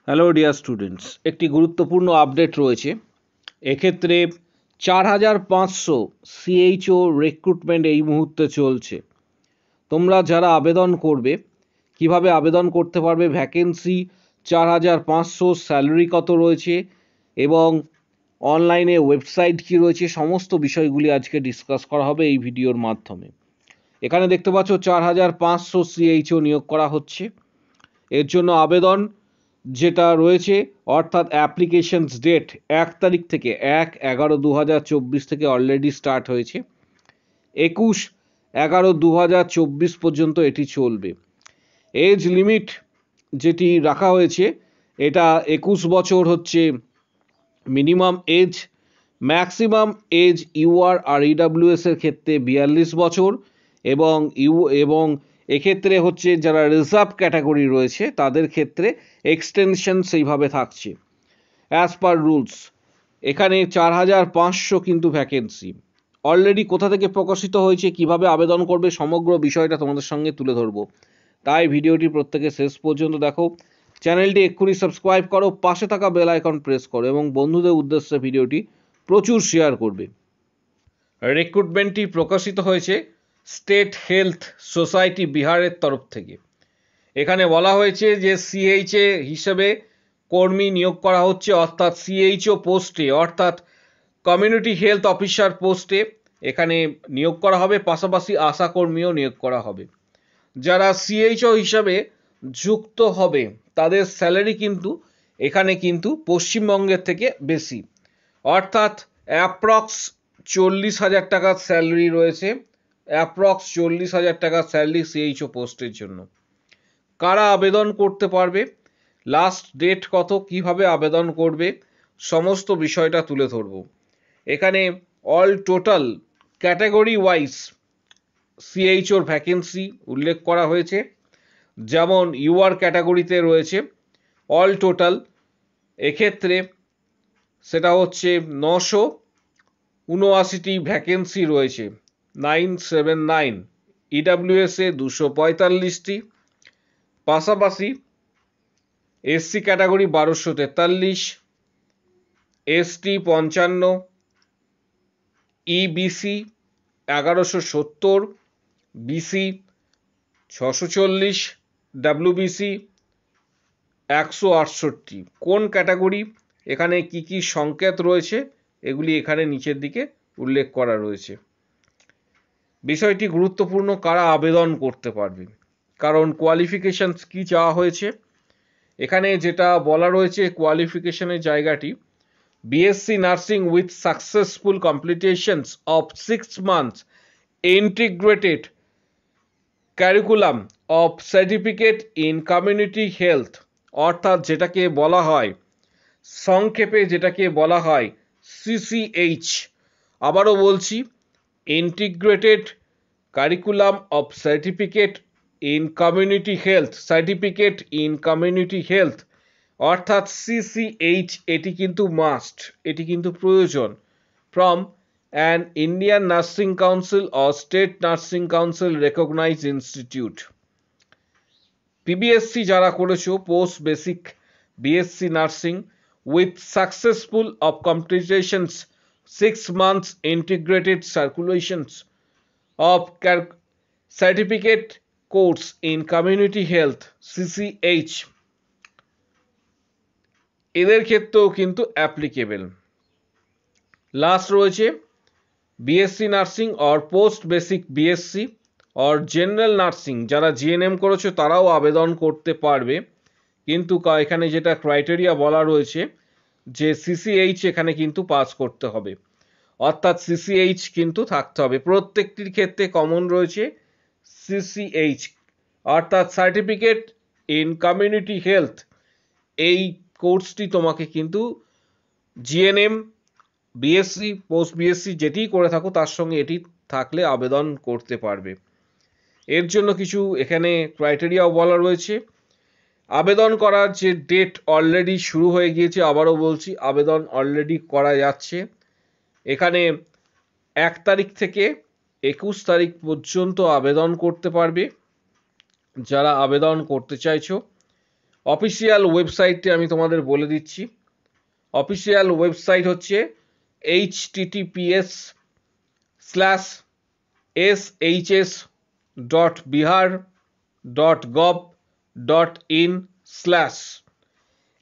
Hello dear students, একটি গুরুত্বপূর্ণ update রয়েছে। এক্ষেত্রে 4500 সিএইচও রিক্রুটমেন্ট এই মুহূর্তে চলছে। তোমরা যারা আবেদন করবে, কিভাবে আবেদন করতে পারবে, ভ্যাকেন্সি 4500, স্যালারি কত রয়েছে এবং অনলাইনে ওয়েবসাইট কী রয়েছে, সমস্ত বিষয়গুলি আজকে ডিসকাস করা হবে এই ভিডিওর মাধ্যমে। এখানে দেখতে পাচ্ছ 4500 সিএইচও নিয়োগ করা হচ্ছে। এর জন্য আবেদন যেটা রয়েছে, অর্থাৎ অ্যাপ্লিকেশনস ডেট 1 তারিখ থেকে 1/11/2024 থেকে অলরেডি স্টার্ট হয়েছে। 21/11/2024 পর্যন্ত এটি চলবে। এজ লিমিট যেটি রাখা হয়েছে, এটা 21 বছর হচ্ছে minimum age. Maximum age UR আর ইডাব্লিউএস এর ক্ষেত্রে 42 বছর এবং এক্ষেত্রে হচ্ছে যারা রিজার্ভ ক্যাটাগরি রয়েছে তাদের ক্ষেত্রে এক্সটেনশন সেইভাবে থাকছে অ্যাজ পার রুলস। এখানে 4500 কিন্তু ভ্যাকেন্সি অলরেডি কোথা থেকে প্রকাশিত হয়েছে, কিভাবে আবেদন করবে, সমগ্র বিষয়টা তোমাদের সঙ্গে তুলে ধরবো। তাই ভিডিওটি প্রত্যেকে শেষ পর্যন্ত দেখো। চ্যানেলটি এক্ষুনি সাবস্ক্রাইব করো, পাশে থাকা বেল আইকন প্রেস করো এবং বন্ধুদের উদ্দেশ্যে ভিডিওটি প্রচুর শেয়ার করবে। রিক্রুটমেন্টটি প্রকাশিত হয়েছে স্টেট হেলথ সোসাইটি বিহারের তরফ থেকে। এখানে বলা হয়েছে যে সিএইচএ হিসেবে কর্মী নিয়োগ করা হচ্ছে, অর্থাৎ সিএইচও পোস্টে, অর্থাৎ কমিউনিটি হেলথ অফিসার পোস্টে এখানে নিয়োগ করা হবে। পাশাপাশি আশা কর্মীও নিয়োগ করা হবে। যারা সিএইচও হিসাবে যুক্ত হবে তাদের স্যালারি কিন্তু এখানে কিন্তু পশ্চিমবঙ্গের থেকে বেশি, অর্থাৎ অ্যাপ্রক্স 40,000 টাকার স্যালারি রয়েছে। অ্যাপ্রক্স 40,000 টাকার স্যালারি সিএইচও পোস্টের জন্য। কারা আবেদন করতে পারবে, লাস্ট ডেট কত, কিভাবে আবেদন করবে, সমস্ত বিষয়টা তুলে ধরব। এখানে অল টোটাল ক্যাটাগরি ওয়াইজ সিএইচওর ভ্যাকেন্সি উল্লেখ করা হয়েছে। যেমন ইউআর ক্যাটাগরিতে রয়েছে অল টোটাল, এক্ষেত্রে সেটা হচ্ছে 979টি ভ্যাকেন্সি রয়েছে, 979। ইডাব্লিউএসে 245টি, পাশাপাশি SC category 1243, ST 55, EBC 1170, BC 640, WBC 168। কোন ক্যাটাগরি, এখানে কি কি সংকেত রয়েছে, এগুলি এখানে নিচের দিকে উল্লেখ করা রয়েছে। বিষয়টি গুরুত্বপূর্ণ, কারা আবেদন করতে পারবে, কারণ কোয়ালিফিকেশন কি চাওয়া হয়েছে। এখানে যেটা বলা রয়েছে কোয়ালিফিকেশনের জায়গাটি, BSc nursing with successful completions of 6 months integrated curriculum of certificate in community health, অর্থাৎ যেটাকে বলা হয় সংক্ষেপে যেটাকে বলা হয় সিসিএইচ। আবারও বলছি, integrated curriculum of certificate in community health, certificate in community health, অর্থাৎ সিসিএইচ। এটি কিন্তু মাস্ট, এটি কিন্তু প্রয়োজন from an Indian nursing council or state nursing council recognised institute. PBSC যারা করেছো, post basic BSc nursing with successful of completions 6 months integrated circulations of certificate course in community health CCH, এদের ক্ষেত্রেও কিন্তু applicable. Last রয়েছে BSc nursing or post basic BSc or general nursing, যারা GNM করেছো তারাও আবেদন করতে পারবে, কিন্তু এখানে যেটা ক্রাইটেরিয়া বলা রয়েছে যে সিসিএইচ এখানে কিন্তু পাস করতে হবে, অর্থাৎ সিসিএইচ কিন্তু থাকতে হবে। প্রত্যেকটির ক্ষেত্রে কমন রয়েছে সিসিএইচ, অর্থাৎ সার্টিফিকেট ইন কমিউনিটি হেলথ। এই কোর্সটি তোমাকে কিন্তু জিএনএম, বিএসসি, পোস্ট বিএসসি যেটি করে থাকো তার সঙ্গে এটি থাকলে আবেদন করতে পারবে। এর জন্য কিছু এখানে ক্রাইটেরিয়াও বলা রয়েছে। আবেদন করার যে ডেট অলরেডি শুরু হয়ে গিয়েছে, আবারও বলছি আবেদন অলরেডি করা যাচ্ছে। এখানে 1 তারিখ থেকে 21 তারিখ পর্যন্ত আবেদন করতে পারবে যারা আবেদন করতে চাইছো। অফিসিয়াল ওয়েবসাইটটি আমি তোমাদের বলে দিচ্ছি। অফিসিয়াল ওয়েবসাইট হচ্ছে https://shs.bihar.gov.in/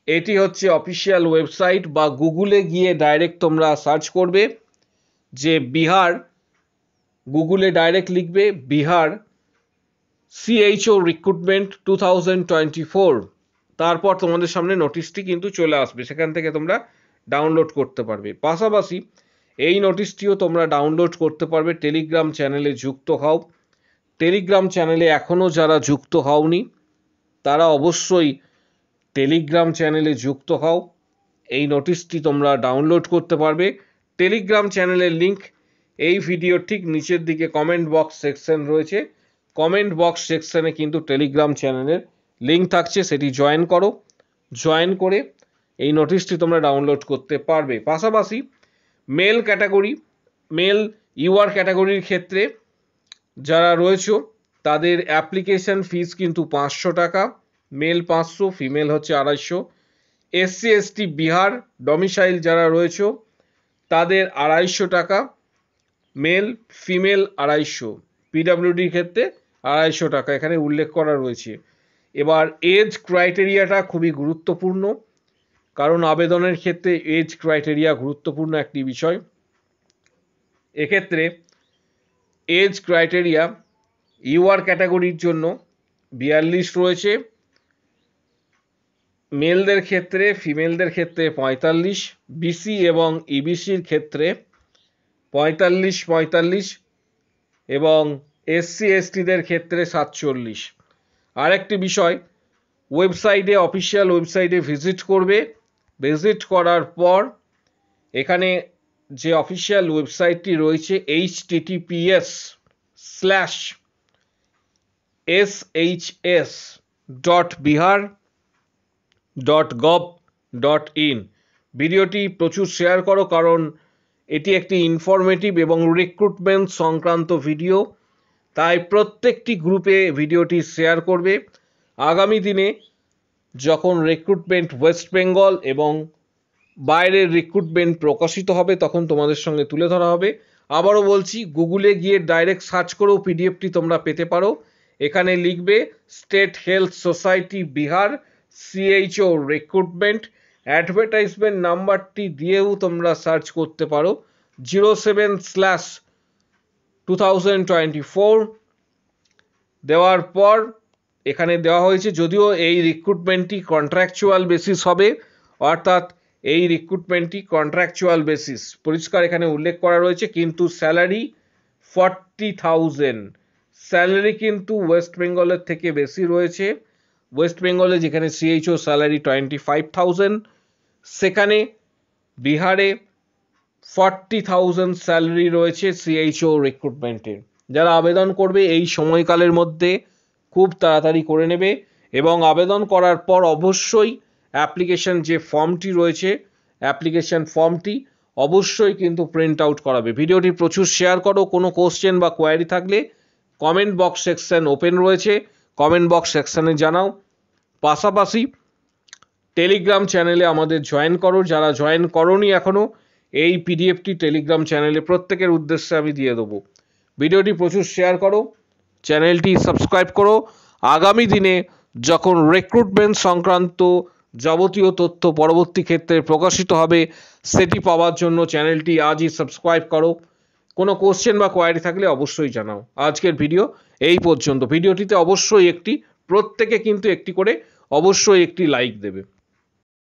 এটি হচ্ছে অফিসিয়াল ওয়েবসাইট, বা গুগলে গিয়ে ডাইরেক্ট তোমরা সার্চ করবে যে বিহার, গুগলে ডাইরেক্ট লিখবে বিহার CHO রিক্রুটমেন্ট 2024, তারপর তোমাদের সামনে নোটিশটি কিন্তু চলে আসবে, সেখান থেকে তোমরা ডাউনলোড করতে পারবে। পাশাপাশি এই নোটিশটিও তোমরা ডাউনলোড করতে পারবে টেলিগ্রাম চ্যানেলে যুক্ত হও। টেলিগ্রাম চ্যানেলে এখনও যারা যুক্ত হওনি তারা অবশ্যই টেলিগ্রাম চ্যানেলে যুক্ত হও, এই নোটিশটি তোমরা ডাউনলোড করতে পারবে। টেলিগ্রাম চ্যানেলের লিঙ্ক এই ভিডিওর ঠিক নিচের দিকে কমেন্ট বক্স সেকশন রয়েছে, কমেন্ট বক্স সেকশনে কিন্তু টেলিগ্রাম চ্যানেলের লিঙ্ক থাকছে, সেটি জয়েন করো। জয়েন করে এই নোটিশটি তোমরা ডাউনলোড করতে পারবে। পাশাপাশি মেল ক্যাটাগরি, মেল ইউআর ক্যাটাগরির ক্ষেত্রে যারা রয়েছে তাদের অ্যাপ্লিকেশন ফিস কিন্তু 500 টাকা, মেল 500, ফিমেল হচ্ছে 250। SC/ST বিহার ডমিসাইল যারা রয়েছে তাদের 250 টাকা, মেল ফিমেল 250। পিডব্লিউডির ক্ষেত্রে 250 টাকা এখানে উল্লেখ করা রয়েছে। এবার এজ ক্রাইটেরিয়াটা খুবই গুরুত্বপূর্ণ, কারণ আবেদনের ক্ষেত্রে এজ ক্রাইটেরিয়া গুরুত্বপূর্ণ একটি বিষয়। এক্ষেত্রে এজ ক্রাইটেরিয়া ইউআর ক্যাটাগরির জন্য 42 রয়েছে, মেলদের ক্ষেত্রে, ফিমেলদের ক্ষেত্রে 45, বিসি এবং ইবিসির ক্ষেত্রে 45 এবং SC/STদের ক্ষেত্রে 47। আরেকটি বিষয়, ওয়েবসাইটে, অফিসিয়াল ওয়েবসাইটে ভিজিট করবে। ভিজিট করার পর এখানে যে অফিসিয়াল ওয়েবসাইটটি রয়েছে https://shs.bihar.gov.in। ভিডিওটি প্রচুর শেয়ার করো, কারণ এটি একটি ইনফরমেটিভ এবং রিক্রুটমেন্ট সংক্রান্ত ভিডিও, তাই প্রত্যেকটি গ্রুপে ভিডিওটি শেয়ার করবে। আগামী দিনে যখন রিক্রুটমেন্ট ওয়েস্ট বেঙ্গল এবং বাইরের রিক্রুটমেন্ট প্রকাশিত হবে তখন তোমাদের সঙ্গে তুলে ধরা হবে। আবারও বলছি, গুগলে গিয়ে ডাইরেক্ট সার্চ করেও পিডিএফটি তোমরা পেতে পারো। এখানে লিখবে state health society Bihar CHO recruitment, advertisement নাম্বারটি দিয়েও তোমরা সার্চ করতে পারো 07/2024। দেওয়ার পর এখানে দেওয়া হয়েছে, যদিও এই রিক্রুটমেন্টটি কন্ট্রাকচুয়াল বেসিস হবে, অর্থাৎ এই রিক্রুটমেন্টটি কন্ট্রাকচুয়াল বেসিস পরিষ্কার এখানে উল্লেখ করা রয়েছে, কিন্তু স্যালারি 40,000। স্যালারি কিন্তু ওয়েস্ট বেঙ্গলের থেকে বেশি রয়েছে। ওয়েস্ট বেঙ্গলে যেখানে CHO স্যালারি 25,000, সেখানে বিহারে 40,000 স্যালারি রয়েছে CHO রিক্রুটমেন্টের। যারা আবেদন করবে এই সময়কালের মধ্যে খুব তাড়াতাড়ি করে নেবে, এবং আবেদন করার পর অবশ্যই অ্যাপ্লিকেশন যে ফর্মটি রয়েছে, অ্যাপ্লিকেশন ফর্মটি অবশ্যই কিন্তু প্রিন্ট আউট করাবে। ভিডিওটি প্রচুর শেয়ার করো। কোনো কোশ্চেন বা কোয়ারি থাকলে কমেন্ট বক্স সেকশন ওপেন রয়েছে, কমেন্ট বক্স সেকশনে জানাও। পাশাপাশি টেলিগ্রাম চ্যানেলে আমাদের জয়েন করো, যারা জয়েন করোনি এখনও, এই পিডিএফটি টেলিগ্রাম চ্যানেলে প্রত্যেকের উদ্দেশ্যে আমি দিয়ে দেবো। ভিডিওটি প্রচুর শেয়ার করো, চ্যানেলটি সাবস্ক্রাইব করো। আগামী দিনে যখন রিক্রুটমেন্ট সংক্রান্ত যাবতীয় তথ্য পরবর্তী ক্ষেত্রে প্রকাশিত হবে সেটি পাওয়ার জন্য চ্যানেলটি আজই সাবস্ক্রাইব করো। কোনো কোশ্চেন বা কোয়ারি থাকলে অবশ্যই জানাও। আজকের ভিডিও এই পর্যন্ত। ভিডিওটিতে অবশ্যই প্রত্যেকে কিন্তু একটি করে অবশ্যই একটি লাইক দেবে।